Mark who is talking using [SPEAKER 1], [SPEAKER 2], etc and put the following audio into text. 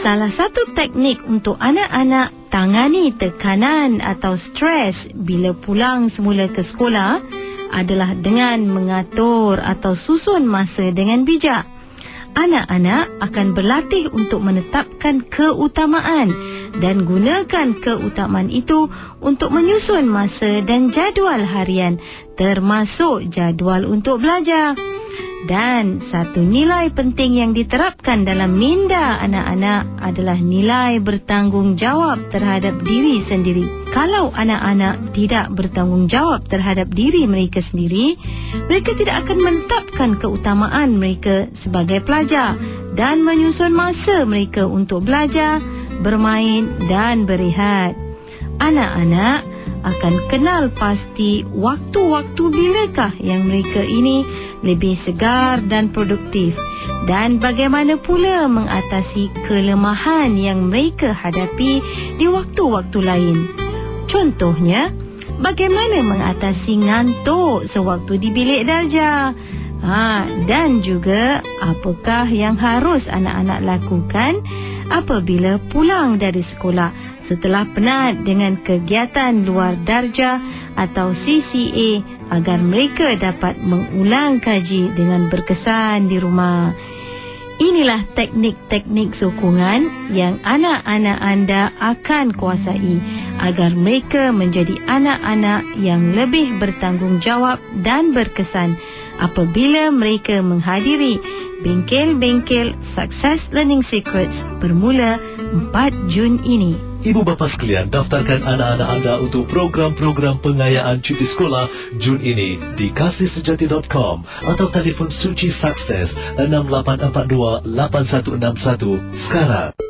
[SPEAKER 1] Salah satu teknik untuk anak-anak tangani tekanan atau stres bila pulang semula ke sekolah adalah dengan mengatur atau susun masa dengan bijak. Anak-anak akan berlatih untuk menetapkan keutamaan dan gunakan keutamaan itu untuk menyusun masa dan jadual harian, termasuk jadual untuk belajar. Dan satu nilai penting yang diterapkan dalam minda anak-anak adalah nilai bertanggungjawab terhadap diri sendiri. Kalau anak-anak tidak bertanggungjawab terhadap diri mereka sendiri, mereka tidak akan menetapkan keutamaan mereka sebagai pelajar dan menyusun masa mereka untuk belajar, bermain dan berehat. Anak-anak akan kenal pasti waktu-waktu bilakah yang mereka ini lebih segar dan produktif, dan bagaimana pula mengatasi kelemahan yang mereka hadapi di waktu-waktu lain. Contohnya, bagaimana mengatasi ngantuk sewaktu di bilik darjah. Dan juga apakah yang harus anak-anak lakukan apabila pulang dari sekolah setelah penat dengan kegiatan luar darjah atau CCA agar mereka dapat mengulang kaji dengan berkesan di rumah. Inilah teknik-teknik sokongan yang anak-anak anda akan kuasai agar mereka menjadi anak-anak yang lebih bertanggungjawab dan berkesan apabila mereka menghadiri bengkel-bengkel Success Learning Secrets bermula 4 Jun ini.
[SPEAKER 2] Ibu bapa sekalian, daftarkan anak-anak anda untuk program-program pengayaan cuti sekolah Jun ini di kasihsejati.com atau telefon Suci Sukses 6842 8161 sekarang.